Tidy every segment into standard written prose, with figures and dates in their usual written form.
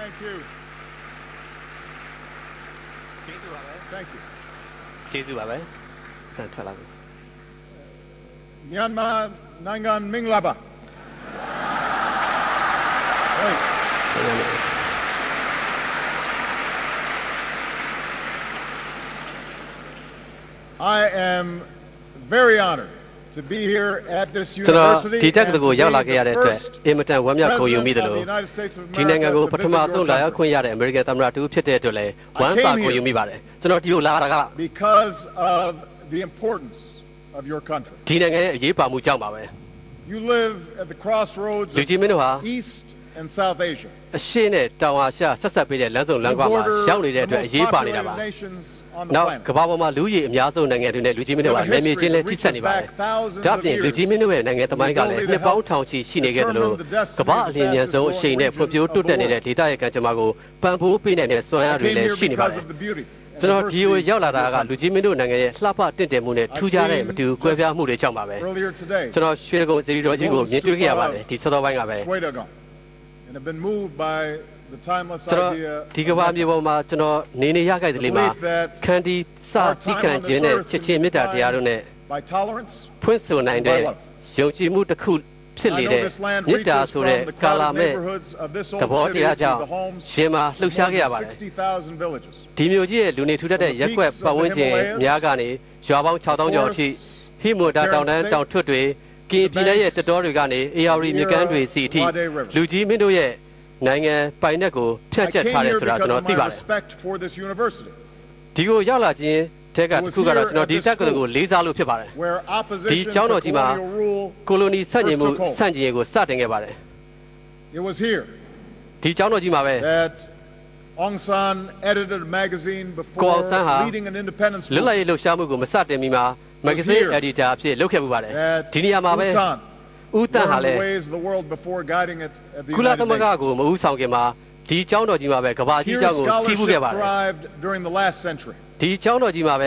Thank you. Thank you. ကျေးဇူးပါပဲဆန်ထွက်လာပြီ Myanmar Nangan Minglaba. I am very honored to be here at this university ဒီတက္ကသိုလ်ကိုရောက်လာခဲ့ရတဲ့အတွက်အင်မတန်ဝမ်းမြောက်ဂုဏ်ယူမိတယ်လို့ဒီနိုင်ငံကိုပထမဆုံးလာရောက်ခွင့်ရတဲ့အမေရိကန်သမ္မတတူဖြစ်တဲ့အတွက်လည်းဝမ်းသာဂုဏ်ယူမိပါတယ်ကျွန်တော်ဒီကိုလာတာက because of the importance of your country ဒီနိုင်ငံရဲ့အရေးပါမှုကြောင့်ပါပဲ You live at the crossroads of East and South Asia အရှေ့နဲ့တောင်အာရှဆက်ဆက်ပေးတဲ့လမ်းစုံလမ်းကွာမှာရောက်နေတဲ့အတွက်အရေးပါနေတာပါနောက်ကမ္ဘာပေါ်မှာလူကြီးအများဆုံးနိုင်ငံတွေနဲ့လူကြီးမင်းတို့ကနယ်မြေချင်းလည်းထိစပ်နေပါတယ်ဒါ့အပြင်လူကြီးမင်းတို့ရဲ့နိုင်ငံသမိုင်းကလည်းနှစ်ပေါင်းထောင်ချီရှိနေခဲ့တယ်လို့ကမ္ဘာအလင်းမြန်ဆုံးအရှိန်နဲ့ဖွံ့ဖြိုးတိုးတက်နေတဲ့ဒေသရဲ့ကံကြမ္မာကိုပံ့ပိုးပေးနိုင်တဲ့စွမ်းအားတွေလည်းရှိနေပါတယ်ကျွန်တော်ဒီကိုရောက်လာတာကလူကြီးမင်းတို့နိုင်ငံရဲ့လှပတင့်တယ်မှုနဲ့ထူးခြားတဲ့မတူကွဲပြားမှုတွေကြောင့်ပါပဲကျွန်တော်ရွှေကုန်းစီရီတော်ကြီးကိုမြင်တွေ့ခဲ့ရပါတယ်ဒီစောစောပိုင်းကပဲAnd have been moved by the timeless idea ဒီကဘာမြေပေါ်မှာကျွန်တော်နေရခဲ့တဲ့လေးမှာခန္တီစတိခံခြင်းနဲ့ချစ်ချင်းမေတ္တာတရားတို့နဲ့ဖွင့်ဆိုနိုင်တဲ့ယုံကြည်မှုတစ်ခုဖြစ်လေတဲ့မေတ္တာဆိုတဲ့ကာလာမဲ့သဘောတရားကြောင့်ရှင်မှာလှုပ်ရှားခဲ့ရပါတယ်ဒီမျိုးကြီးရဲ့လူနေထူထပ်တဲ့ရက်ွက်ပတ်ဝန်းကျင်များကနေရွာပေါင်း6000ကျော်အထိဟိမွန်တာတောင်တန်းတောင်ထွတ်တွေကင်ပြည်နယ်ရဲ့တတော်တွေကနေ ARD မြကန်တွေစီအထိလူကြီးမင်းတို့ရဲ့နိုင်ငံပိုင်နက်ကိုဖြတ်ချက်ထားတယ်ဆိုတာကျွန်တော်သိပါတယ်ဒီကိုရောက်လာခြင်းတဲ့ကတစ်ခုကတော့ကျွန်တော်ဒီတက္ကသိုလ်ကိုလေးစားလို့ဖြစ်ပါတယ်ဒီကျောင်းတော်ကြီးမှာကိုလိုနီဆန့်ကျင်မှုဆန့်ကျင်ရေးကိုစတင်ခဲ့ပါတယ်ဒီကျောင်းတော်ကြီးမှာပဲ Aung San edited a magazine before leading an independence movement လွတ်လပ်ရေးလှုပ်ရှားမှုကိုမစတင်မီမှာမဂ္ဂဇင်း editor အဖြစ်လုပ်ခဲ့မှုပါတယ်ဒီနေရာမှာပဲဦးတန်ဟာလည်းကုလသမဂ္ဂကိုမဦးဆောင်ခင်မှာဒီကျောင်းတော်ကြီးမှာပဲကဘာကြီးကျောင်းကိုစီးပူးခဲ့ပါတယ်ဒီကျောင်းတော်ကြီးမှာပဲ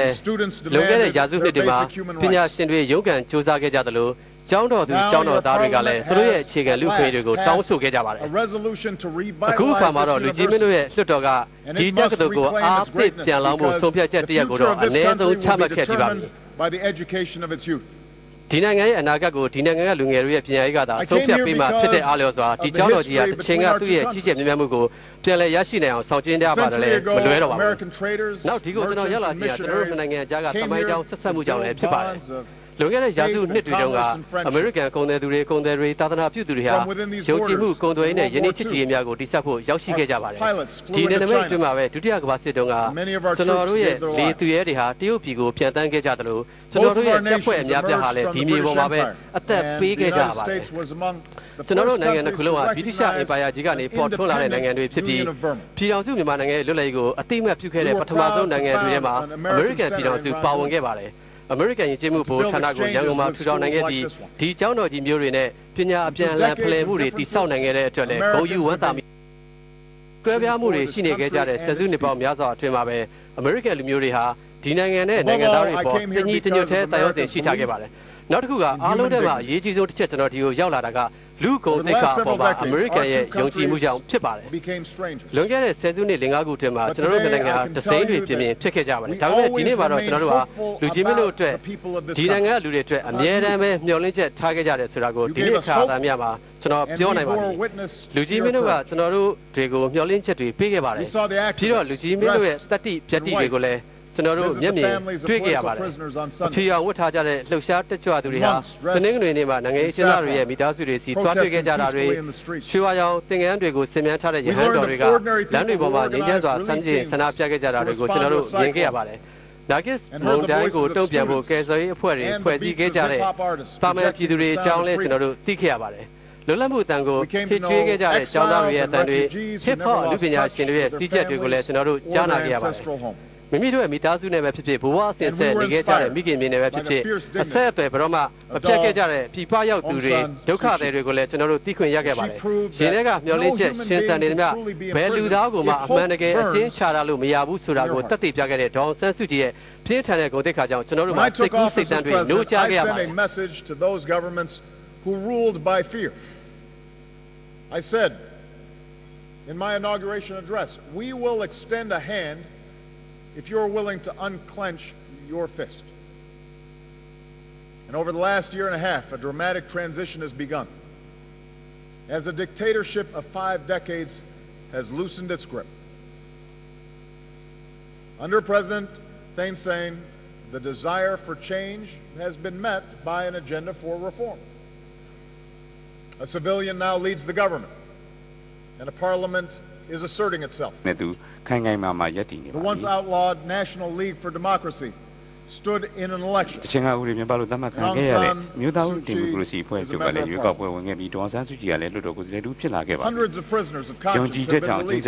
လုံခဲ့တဲ့ရာစုနှစ်တွေမှာပညာရှင်တွေရုန်းကန်စူးစမ်းခဲ့ကြသလိုကျောင်းတော်သူကျောင်းတော်သားတွေကလည်းသူတို့ရဲ့အခြေခံလူ့ခွင့်တွေကိုတောင်းဆိုခဲ့ကြပါတယ်အခုအခါမှာတော့လူကြီးမင်းတို့ရဲ့လွှတ်တော်ကဒီတက္ကသိုလ်ကိုအားပေးပြန်လောင်းဖို့ဆုံးဖြတ်ချက်တရက်ကိုတော့အနည်းဆုံးချမှတ်ခဲ့ပြီးပါပြီဒီနိုင်ငံရဲ့အနာဂတ်ကိုဒီနိုင်ငံကလူငယ်တွေရဲ့ပညာရေးကသာဆုံးဖြတ်ပေးမှဖြစ်တဲ့အားလျော်စွာဒီကျောင်းတော်ကြီးကတစ်ချိန်ကသူ့ရဲ့ကြီးကျယ်မြတ်မြတ်မှုကိုပြန်လည်ရရှိနိုင်အောင်ဆောင်ကျဉ်ကြပါတယ်လေမလွဲတော့ပါဘူးနောက်ဒီကိုကျွန်တော်ရောက်လာခြင်းကကျွန်တော်တို့နိုင်ငံအကြားကသမိုင်းကြောင်းဆက်ဆက်မှုကြောင့်လည်းဖြစ်ပါတယ်လွန်ခဲ့တဲ့ရာစုနှစ်တွေတုန်းကအမေရိကန်ကုန်သည်တွေသာသနာပြုသူတွေဟာယုံကြည်မှုကုန်သွယ်ရေးနဲ့ယနေ့ချစ်ကြည်ရေးများကိုတိစောက်ဖို့ရောက်ရှိခဲ့ကြပါတယ်ဒီနယ်နိမိတ်အတွင်းမှာပဲဒုတိယကမ္ဘာစစ်တုန်းကကျွန်တော်တို့ရဲ့လေသူရဲတွေဟာတရုတ်ပြည်ကိုပြန်တန်းခဲ့ကြတယ်လို့ကျွန်တော်တို့ရဲ့တပ်ဖွဲ့အများပြားဟာလည်းဒီမြေပေါ်မှာပဲအသက်ပေးခဲ့ကြပါတယ်ကျွန်တော်တို့နိုင်ငံတစ်ခုလုံးဟာဗြိတိရှ်အင်ပါယာကြီးကနေပေါ်ထွန်းလာတဲ့နိုင်ငံတွေဖြစ်ပြီးပြည်ထောင်စုမြန်မာနိုင်ငံရဲ့လွတ်လပ်ရေးကိုအတိအမှတ်ပြုခဲ့တဲ့ပထမဆုံးနိုင်ငံတွေထဲမှာအမေရိကန်ပြည်ထောင်စုပါဝင်ခဲ့ပါတယ်အမေရိကန်ယဉ်ကျေးမှုဘိုးဌာနကိုရန်ကုန်မှာထူထောင်နိုင်ခဲ့ပြီးဒီကျောင်းတော်ကြီးမျိုးတွေနဲ့ပညာအပြန်အလှန်ဖလှယ်မှုတွေတည်ဆောက်နိုင်ခဲ့တဲ့အတွက်လည်းဂုဏ်ယူဝမ်းသာမိကွဲပြားမှုတွေရှိနေခဲ့ကြတဲ့ဆက်စုနှစ်ပေါင်းများစွာအတွင်းမှာပဲအမေရိကန်လူမျိုးတွေဟာဒီနိုင်ငံနဲ့နိုင်ငံသားတွေပေါ်တညီတညွတ်ထဲတိုင်ရောက်တင်ရှိထားခဲ့ပါတယ်နောက်တစ်ခုကအားလုံးထဲမှာအရေးကြီးဆုံးတစ်ချက်ကျွန်တော်ဒီကိုရောက်လာတာကလူကုန်သိက္ခာပေါ်မှာအမေရိကန်ရဲ့ယုံကြည်မှုကြောင့်ဖြစ်ပါတယ်လွန်ခဲ့တဲ့10စုနှစ်လ9ခုအတွင်းမှာကျွန်တော်တို့နိုင်ငံဒစိမ့်တွေပြင်ဖြစ်ခဲ့ကြပါတယ်ဒါပေမဲ့ဒီနေ့မှာတော့ကျွန်တော်တို့ဟာလူကြီးမင်းတို့အတွက်ဒီနိုင်ငံလူတွေအတွက်အမြဲတမ်းပဲမျှော်လင့်ချက်ထားခဲ့ကြတယ်ဆိုတာကိုဒီနေ့ခါသားများမှာကျွန်တော်ပြောနိုင်ပါတယ်လူကြီးမင်းတို့ကကျွန်တော်တို့တွေကိုမျှော်လင့်ချက်တွေပေးခဲ့ပါတယ်ပြီးတော့လူကြီးမင်းတို့ရဲ့တတိပြတိတွေကိုလည်းကျွန်တော်တို့မျက်မြင်တွေ့ကြရပါတယ်အဖြေအောင်ဝတ်ထားကြတဲ့လှုပ်ရှားတက်ကြွသူတွေဟာတနင်္ဂနွေနေ့မှာနိုင်ငံရေးကျင်းပတွေရဲ့မိသားစုတွေစီတွားတွေ့ခဲ့ကြတာတွေရွှေဝါရောင်သင်္ကန်းတွေကိုဆင်မြန်းထားတဲ့ရဟန်းတော်တွေကလမ်းတွေပေါ်မှာငြိမ်းချမ်းစွာဆန္ဒပြခဲ့ကြတာတွေကိုကျွန်တော်တို့မြင်ခဲ့ရပါတယ်နာဂစ်မုန်တိုင်းကိုတုံ့ပြန်ဖို့ကယ်ဆယ်ရေးအဖွဲ့တွေဖွဲ့စည်းခဲ့ကြတဲ့ပါမန်ပြည်သူတွေအကြောင်းလဲကျွန်တော်တို့သိခဲ့ရပါတယ်လွတ်လပ်မှုအတန်ကိုဖြစ်ကျွေးခဲ့ကြတဲ့ကျောင်းသားတွေရဲ့အတန်တွေ hip hop လူပညာရှင်တွေရဲ့စီးချက်တွေကိုလည်းကျွန်တော်တို့ကြားနာခဲ့ရပါတယ်မိမိတို့ရဲ့မိသားစုနဲ့ပဲဖြစ်ဖြစ်ဘဝအစဉ်ဆက်နေခဲ့ကြတဲ့မိခင်မြေနဲ့ပဲဖြစ်ဖြစ်အဆက်အသွယ်ဘယ်တော့မှမပြတ်ခဲ့ကြတဲ့ပြည်ပရောက်သူတွေဒုက္ခတွေကိုလည်းကျွန်တော်တို့သိခွင့်ရခဲ့ပါတယ်။ရှင်တွေကမျှော်လင့်ချက်ရှင်သန်နေသမျှဘယ်လူသားကိုမှအမှန်တကယ်အချင်းချတာလို့မရဘူးဆိုတာကိုသက်သေပြခဲ့တဲ့ဒေါအောင်ဆန်းစုကြည်ရဲ့ပြင်းထန်တဲ့ဂုဏ်သိက္ခာကြောင့်ကျွန်တော်တို့မှာစိတ်ကူးစိတ်တမ်းတွေနှိုးချခဲ့ရပါတယ်။ I said in my inauguration address. We will extend a hand if you're willing to unclench your fist. And over the last year and a half, a dramatic transition has begun, as a dictatorship of 5 decades has loosened its grip. Under President Thein Sein, the desire for change has been met by an agenda for reform. A civilian now leads the government, and a parliament is asserting itself. The once outlawed National League for Democracy stood in an election. Hundreds of prisoners of conscience have been released.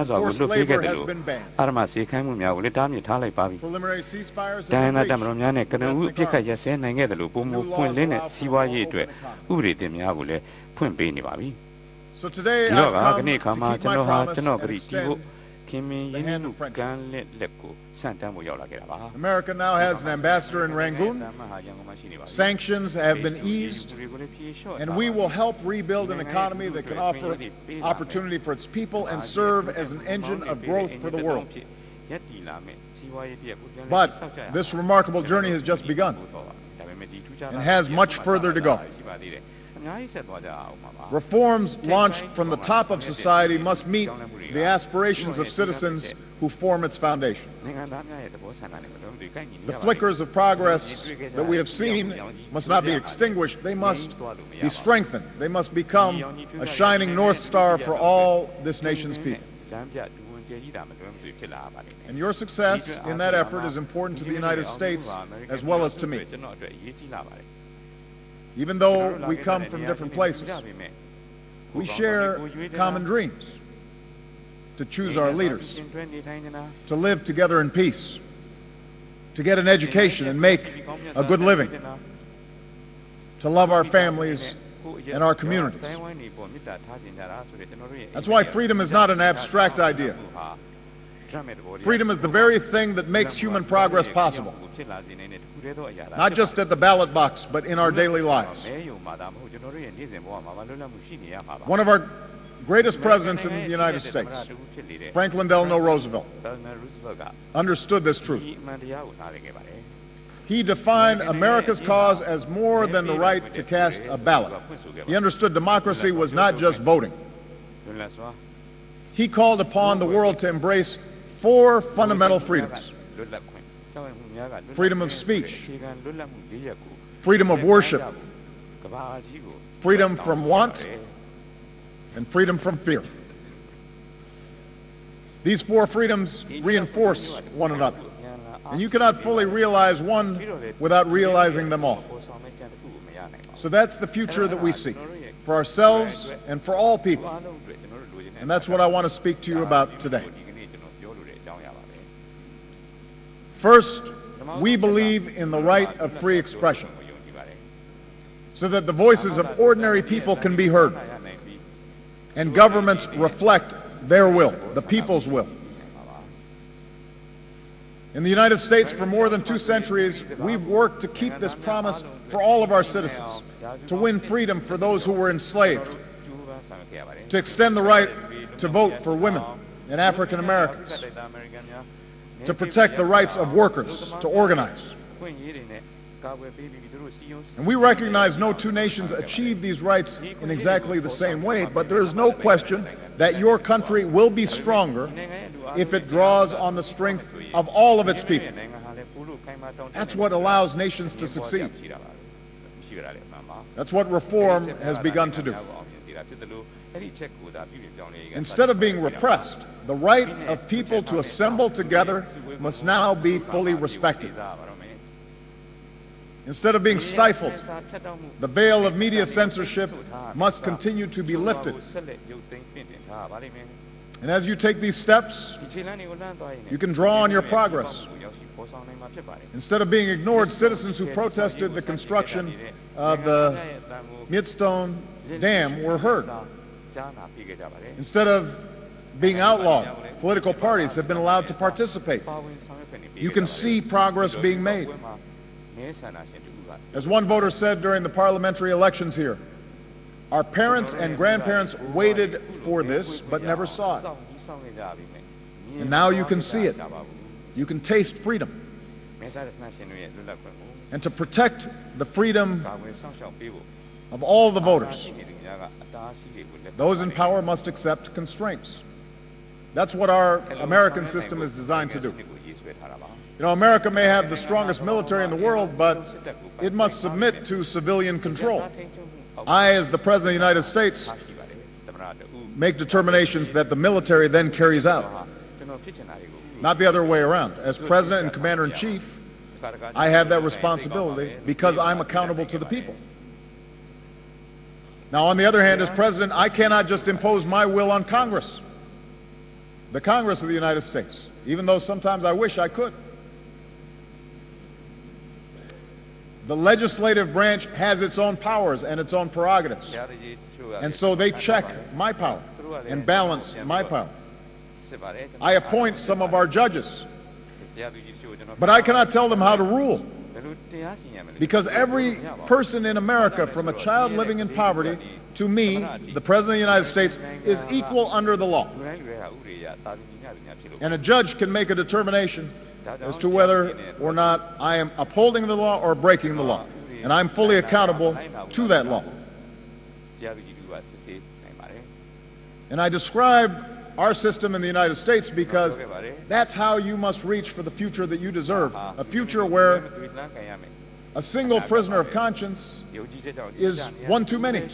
Forced labor has been banned. Preliminary ceasefires have been reached. So today I've come to keep my promise and extend the hand of friendship. America now has an ambassador in Rangoon. Sanctions have been eased, and we will help rebuild an economy that can offer opportunity for its people and serve as an engine of growth for the world. But this remarkable journey has just begun and has much further to go. Reforms launched from the top of society must meet the aspirations of citizens who form its foundation. The flickers of progress that we have seen must not be extinguished. They must be strengthened. They must become a shining North Star for all this nation's people. And your success in that effort is important to the United States as well as to me. Even though we come from different places, we share common dreams: to choose our leaders, to live together in peace, to get an education and make a good living, to love our families and our communities. That's why freedom is not an abstract idea. Freedom is the very thing that makes human progress possible, not just at the ballot box, but in our daily lives. One of our greatest presidents in the United States, Franklin Delano Roosevelt, understood this truth. He defined America's cause as more than the right to cast a ballot. He understood democracy was not just voting. He called upon the world to embrace 4 fundamental freedoms: freedom of speech, freedom of worship, freedom from want, and freedom from fear. These 4 freedoms reinforce one another, and you cannot fully realize one without realizing them all. So that's the future that we see for ourselves and for all people, and that's what I want to speak to you about today. First, we believe in the right of free expression, so that the voices of ordinary people can be heard, and governments reflect their will, the people's will. In the United States, for more than 2 centuries, we've worked to keep this promise for all of our citizens, to win freedom for those who were enslaved, to extend the right to vote for women and African Americans, to protect the rights of workers to organize. And we recognize no 2 nations achieve these rights in exactly the same way, but there is no question that your country will be stronger if it draws on the strength of all of its people. That's what allows nations to succeed. That's what reform has begun to do. Instead of being repressed, the right of people to assemble together must now be fully respected. Instead of being stifled, the veil of media censorship must continue to be lifted. And as you take these steps, you can draw on your progress. Instead of being ignored, citizens who protested the construction of the Midstone Dam were heard. Instead of being outlawed, political parties have been allowed to participate. You can see progress being made. As one voter said during the parliamentary elections here, Our parents and grandparents waited for this, but never saw it. And now you can see it. You can taste freedom. And to protect the freedom of all the voters, those in power must accept constraints. That's what our American system is designed to do. You know, America may have the strongest military in the world, but it must submit to civilian control. I, as the President of the United States, make determinations that the military then carries out, not the other way around. As President and Commander-in-Chief, I have that responsibility because I'm accountable to the people. Now, on the other hand, as President, I cannot just impose my will on Congress, the Congress of the United States, even though sometimes I wish I could. The legislative branch has its own powers and its own prerogatives. And so they check my power and balance my power. I appoint some of our judges, but I cannot tell them how to rule. Because every person in America, from a child living in poverty to me, the President of the United States, is equal under the law. And a judge can make a determination as to whether or not I am upholding the law or breaking the law. And I'm fully accountable to that law. And I describe our system in the United States because that's how you must reach for the future that you deserve. A future where a single prisoner of conscience is one too many.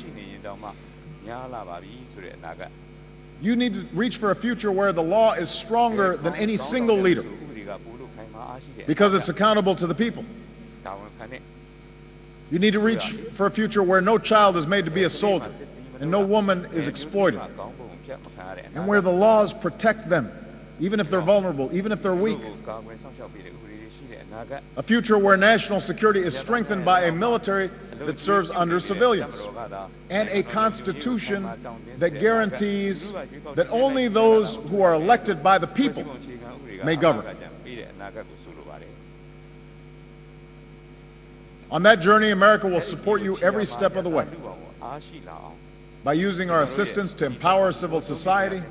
You need to reach for a future where the law is stronger than any single leader, because it's accountable to the people. You need to reach for a future where no child is made to be a soldier and no woman is exploited, and where the laws protect them, even if they're vulnerable, even if they're weak. A future where national security is strengthened by a military that serves under civilians, and a constitution that guarantees that only those who are elected by the people may govern. On that journey, America will support you every step of the way by using our assistance to empower civil society,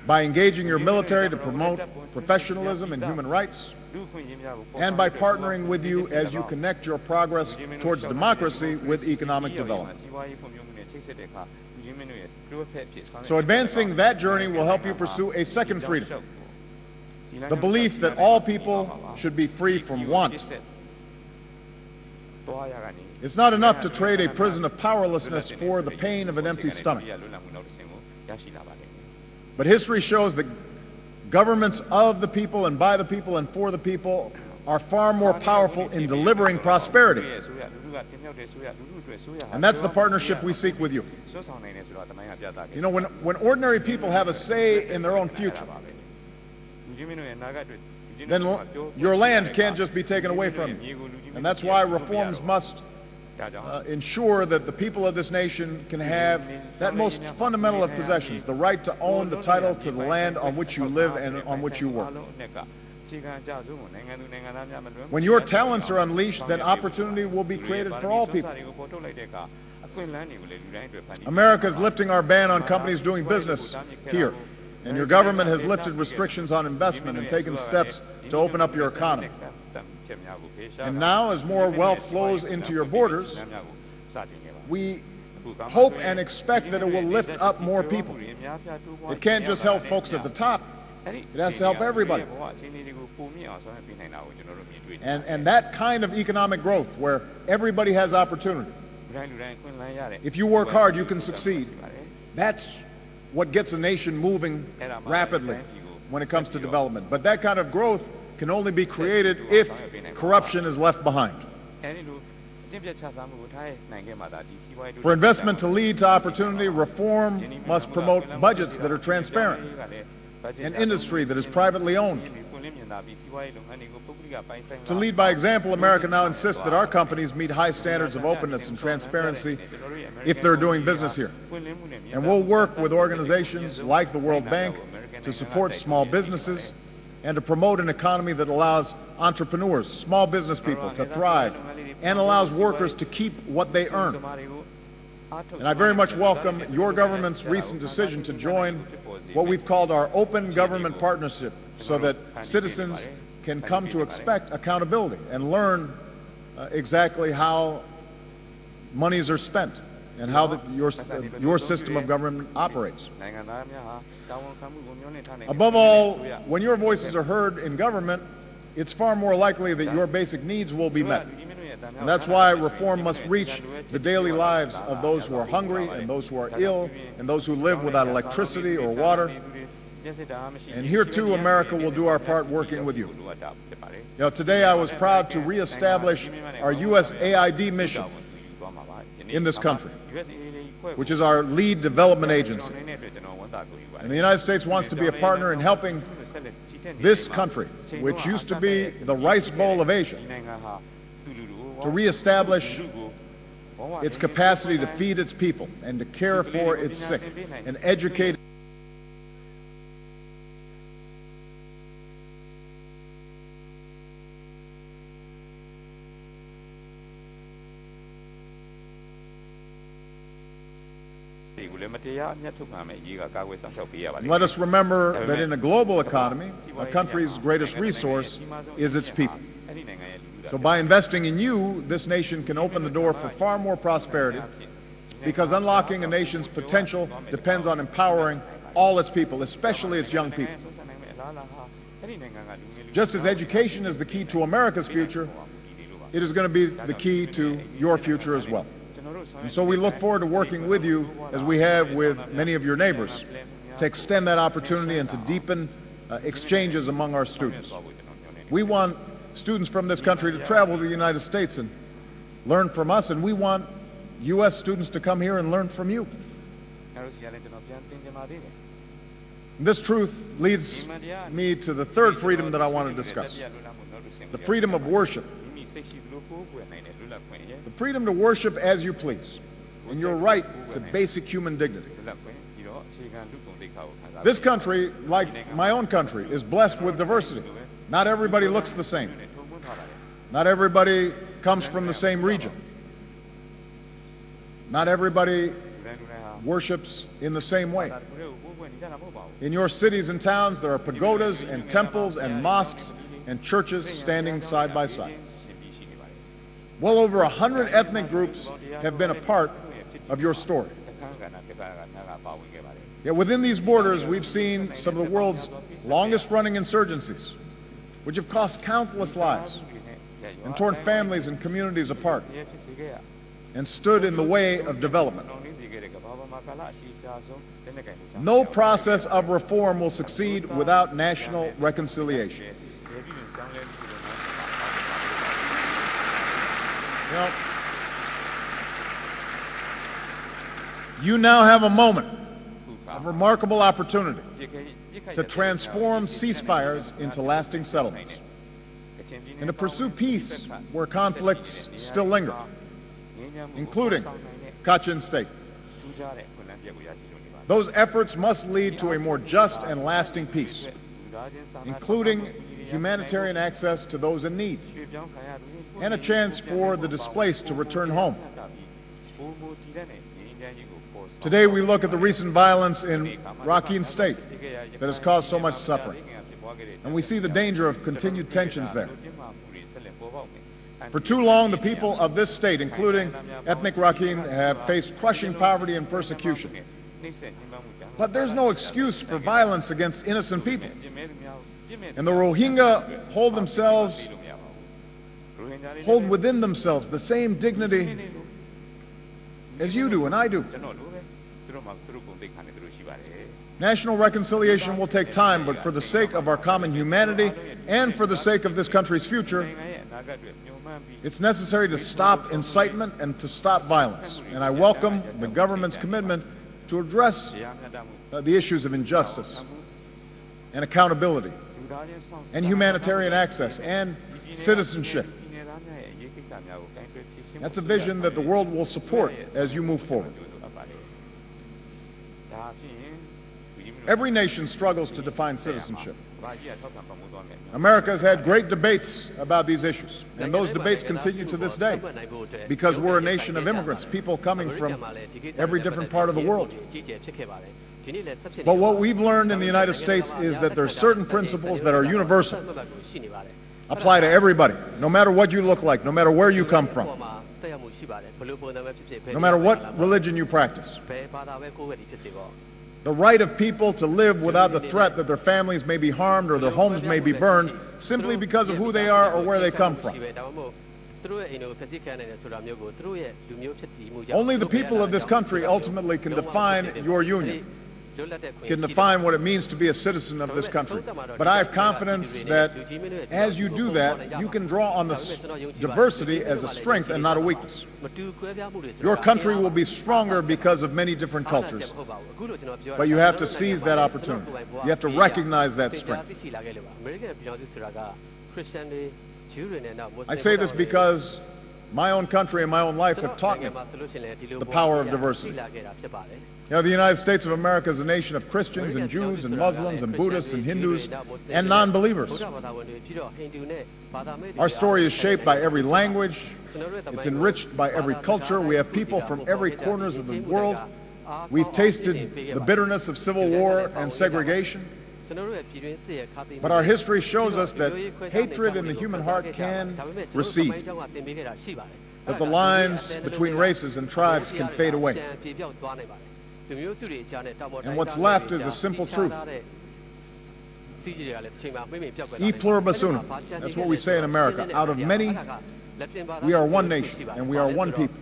by engaging your military to promote professionalism and human rights, and by partnering with you as you connect your progress towards democracy with economic development. So advancing that journey will help you pursue a second freedom, the belief that all people should be free from want. It's not enough to trade a prison of powerlessness for the pain of an empty stomach. But history shows that governments of the people and by the people and for the people are far more powerful in delivering prosperity. And that's the partnership we seek with you. You know, when ordinary people have a say in their own future, then your land can't just be taken away from you. And that's why reforms must ensure that the people of this nation can have that most fundamental of possessions, the right to own the title to the land on which you live and on which you work. When your talents are unleashed, then opportunity will be created for all people. America is lifting our ban on companies doing business here, and your government has lifted restrictions on investment and taken steps to open up your economy. And now, as more wealth flows into your borders, we hope and expect that it will lift up more people. It can't just help folks at the top. It has to help everybody. And that kind of economic growth, where everybody has opportunity, if you work hard, you can succeed. That's what gets a nation moving rapidly when it comes to development. But that kind of growth can only be created if corruption is left behind. For investment to lead to opportunity, reform must promote budgets that are transparent, an industry that is privately owned. To lead by example, America now insists that our companies meet high standards of openness and transparency if they're doing business here. And we'll work with organizations like the World Bank to support small businesses and to promote an economy that allows entrepreneurs, small business people, to thrive and allows workers to keep what they earn. And I very much welcome your government's recent decision to join what we've called our open government partnership so that citizens can come to expect accountability and learn exactly how monies are spent and how your system of government operates. Above all, when your voices are heard in government, it's far more likely that your basic needs will be met. And that's why reform must reach the daily lives of those who are hungry and those who are ill and those who live without electricity or water. And here too, America will do our part working with you. Today I was proud to reestablish our USAID mission in this country, which is our lead development agency. And the United States wants to be a partner in helping this country, which used to be the rice bowl of Asia, to reestablish its capacity to feed its people and to care for its sick and educate. Let us remember that in a global economy, a country's greatest resource is its people. So by investing in you, this nation can open the door for far more prosperity, because unlocking a nation's potential depends on empowering all its people, especially its young people. Just as education is the key to America's future, it is going to be the key to your future as well. And so we look forward to working with you, as we have with many of your neighbors, to extend that opportunity and to deepen exchanges among our students. We want students from this country to travel to the United States and learn from us, and we want U.S. students to come here and learn from you. This truth leads me to the third freedom that I want to discuss, the freedom of worship. The freedom to worship as you please, and your right to basic human dignity. This country, like my own country, is blessed with diversity. Not everybody looks the same. Not everybody comes from the same region. Not everybody worships in the same way. In your cities and towns, there are pagodas and temples and mosques and churches standing side by side. Well over 100 ethnic groups have been a part of your story. Yet within these borders, we've seen some of the world's longest-running insurgencies, which have cost countless lives and torn families and communities apart and stood in the way of development. No process of reform will succeed without national reconciliation. You now have a moment of remarkable opportunity to transform ceasefires into lasting settlements and to pursue peace where conflicts still linger, including Kachin State. Those efforts must lead to a more just and lasting peace, including humanitarian access to those in need, and a chance for the displaced to return home. Today we look at the recent violence in Rakhine State that has caused so much suffering, and we see the danger of continued tensions there. For too long, the people of this state, including ethnic Rakhine, have faced crushing poverty and persecution. But there's no excuse for violence against innocent people. And the Rohingya hold within themselves the same dignity as you do and I do. National reconciliation will take time, but for the sake of our common humanity and for the sake of this country's future, it's necessary to stop incitement and to stop violence. And I welcome the government's commitment to address the issues of injustice and accountability and humanitarian access and citizenship. That's a vision that the world will support as you move forward. Every nation struggles to define citizenship. America has had great debates about these issues, and those debates continue to this day because we're a nation of immigrants, people coming from every different part of the world. But what we've learned in the United States is that there are certain principles that are universal, apply to everybody, no matter what you look like, no matter where you come from, no matter what religion you practice. The right of people to live without the threat that their families may be harmed or their homes may be burned simply because of who they are or where they come from. Only the people of this country ultimately can define your union, can define what it means to be a citizen of this country. But I have confidence that as you do that, you can draw on the diversity as a strength and not a weakness. Your country will be stronger because of many different cultures, but you have to seize that opportunity. You have to recognize that strength. I say this because my own country and my own life have taught me the power of diversity. You know, the United States of America is a nation of Christians and Jews and Muslims and Buddhists and Hindus and non-believers. Our story is shaped by every language. It's enriched by every culture. We have people from every corner of the world. We've tasted the bitterness of civil war and segregation. But our history shows us that hatred in the human heart can recede, that the lines between races and tribes can fade away. And what's left is a simple truth. E pluribus unum. That's what we say in America. Out of many, we are one nation, and we are one people.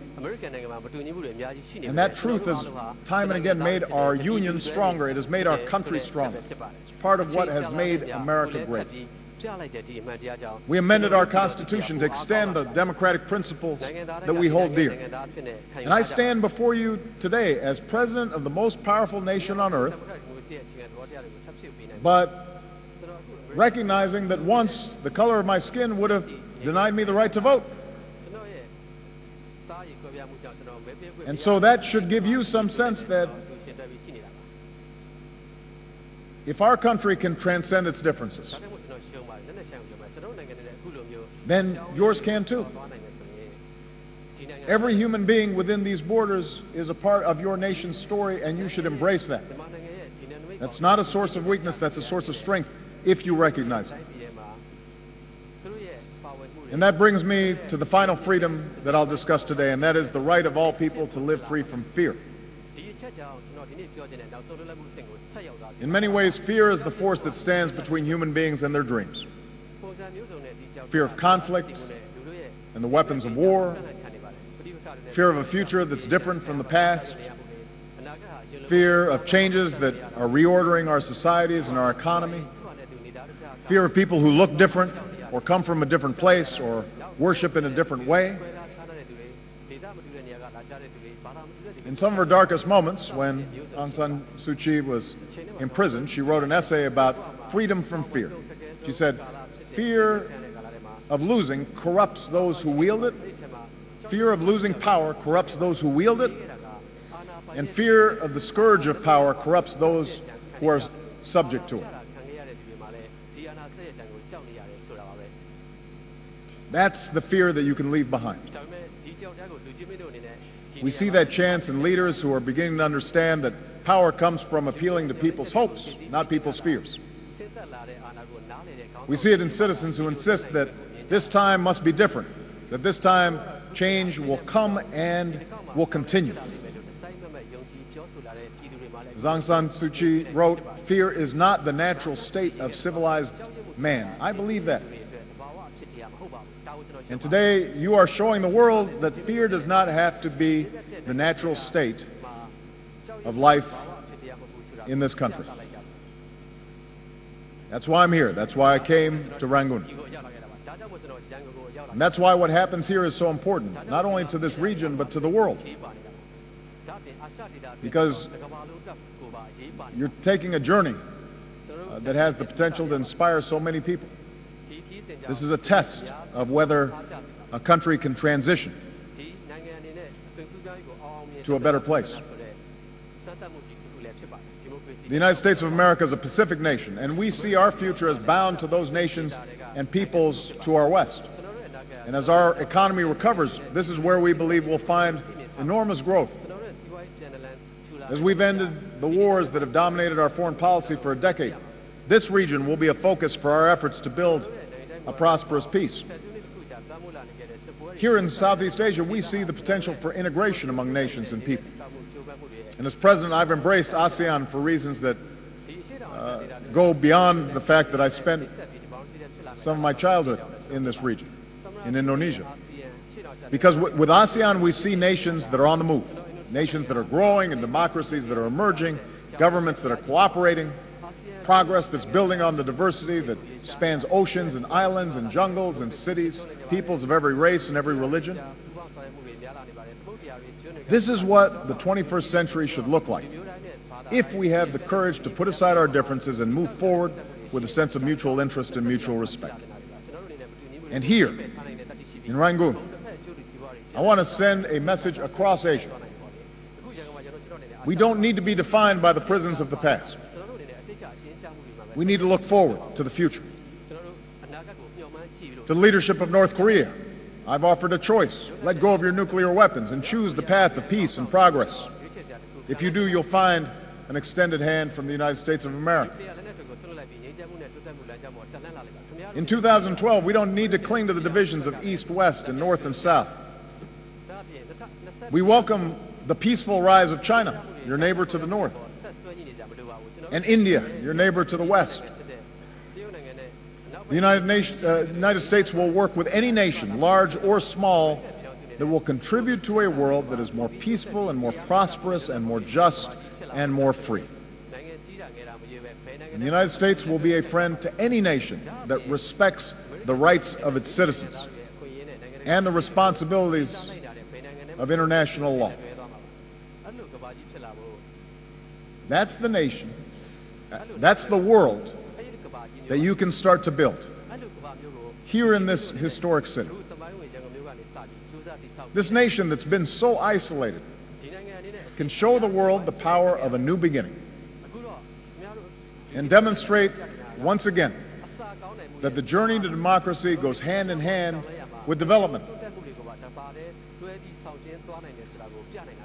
And that truth has time and again made our union stronger. It has made our country stronger. It's part of what has made America great. We amended our Constitution to extend the democratic principles that we hold dear. And I stand before you today as President of the most powerful nation on earth, but recognizing that once the color of my skin would have denied me the right to vote. And so that should give you some sense that if our country can transcend its differences, then yours can too. Every human being within these borders is a part of your nation's story, and you should embrace that. That's not a source of weakness, that's a source of strength if you recognize it. And that brings me to the final freedom that I'll discuss today, and that is the right of all people to live free from fear. In many ways, fear is the force that stands between human beings and their dreams. Fear of conflict and the weapons of war, fear of a future that's different from the past, fear of changes that are reordering our societies and our economy, fear of people who look different or come from a different place or worship in a different way. In some of her darkest moments, when Aung San Suu Kyi was imprisoned, she wrote an essay about freedom from fear. She said, "Fear of losing corrupts those who wield it. Fear of losing power corrupts those who wield it. And fear of the scourge of power corrupts those who are subject to it." That's the fear that you can leave behind. We see that chance in leaders who are beginning to understand that power comes from appealing to people's hopes, not people's fears. We see it in citizens who insist that this time must be different, that this time change will come and will continue. As Aung San Suu Kyi wrote, "Fear is not the natural state of civilized man." I believe that. And today, you are showing the world that fear does not have to be the natural state of life in this country. That's why I'm here. That's why I came to Rangoon. And that's why what happens here is so important, not only to this region, but to the world. Because you're taking a journey that has the potential to inspire so many people. This is a test of whether a country can transition to a better place. The United States of America is a Pacific nation, and we see our future as bound to those nations and peoples to our west. And as our economy recovers, this is where we believe we'll find enormous growth. As we've ended the wars that have dominated our foreign policy for a decade, this region will be a focus for our efforts to build a prosperous peace. Here in Southeast Asia, we see the potential for integration among nations and people. And as president, I've embraced ASEAN for reasons that go beyond the fact that I spent some of my childhood in this region, in Indonesia. Because with ASEAN, we see nations that are on the move, nations that are growing and democracies that are emerging, governments that are cooperating, progress that's building on the diversity that spans oceans and islands and jungles and cities, peoples of every race and every religion. This is what the 21st century should look like, if we have the courage to put aside our differences and move forward with a sense of mutual interest and mutual respect. And here, in Yangon, I want to send a message across Asia. We don't need to be defined by the prisons of the past. We need to look forward to the future. To the leadership of North Korea, I've offered a choice. Let go of your nuclear weapons and choose the path of peace and progress. If you do, you'll find an extended hand from the United States of America. In 2012, we don't need to cling to the divisions of East, West, and North and South. We welcome the peaceful rise of China, your neighbor to the north, and India, your neighbor to the west. The United States will work with any nation, large or small, that will contribute to a world that is more peaceful and more prosperous and more just and more free. And the United States will be a friend to any nation that respects the rights of its citizens and the responsibilities of international law. That's the nation, that's the world that you can start to build here in this historic city. This nation that's been so isolated can show the world the power of a new beginning and demonstrate once again that the journey to democracy goes hand in hand with development.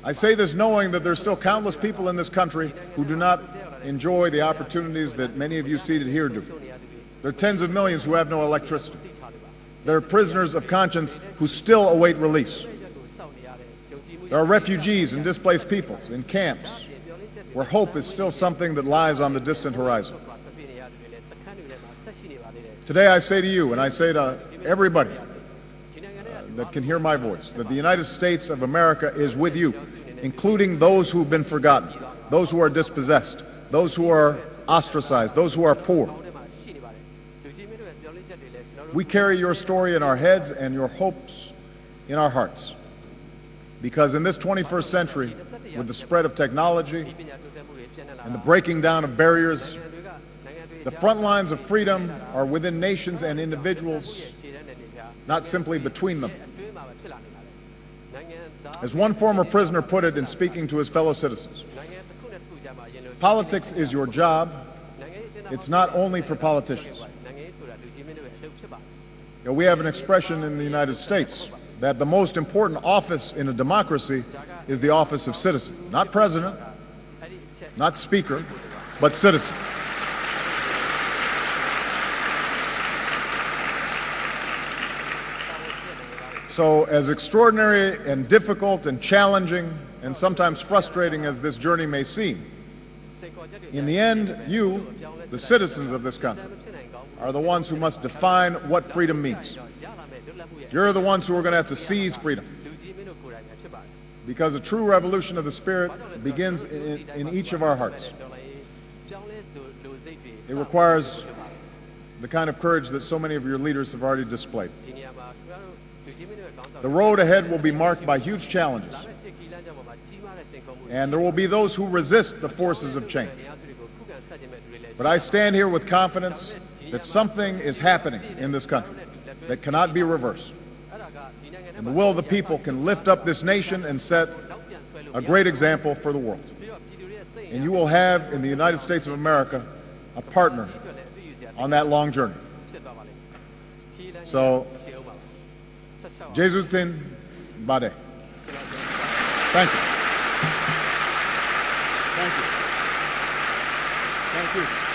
I say this knowing that there's still countless people in this country who do not enjoy the opportunities that many of you seated here do. There are tens of millions who have no electricity. There are prisoners of conscience who still await release. There are refugees and displaced peoples in camps where hope is still something that lies on the distant horizon. Today I say to you, and I say to everybody that can hear my voice, that the United States of America is with you, including those who've been forgotten, those who are dispossessed, those who are ostracized, those who are poor. We carry your story in our heads and your hopes in our hearts. Because in this 21st century, with the spread of technology and the breaking down of barriers, the front lines of freedom are within nations and individuals, not simply between them. As one former prisoner put it in speaking to his fellow citizens, politics is your job. It's not only for politicians. We have an expression in the United States that the most important office in a democracy is the office of citizen. Not president, not speaker, but citizen. So as extraordinary and difficult and challenging and sometimes frustrating as this journey may seem, in the end, you, the citizens of this country, are the ones who must define what freedom means. You're the ones who are going to have to seize freedom. Because a true revolution of the spirit begins in each of our hearts. It requires the kind of courage that so many of your leaders have already displayed. The road ahead will be marked by huge challenges. And there will be those who resist the forces of change. But I stand here with confidence that something is happening in this country that cannot be reversed. And the will of the people can lift up this nation and set a great example for the world. and you will have in the United States of America a partner on that long journey. So, Jesus Tin Bade. Thank you. Thank you. Thank you.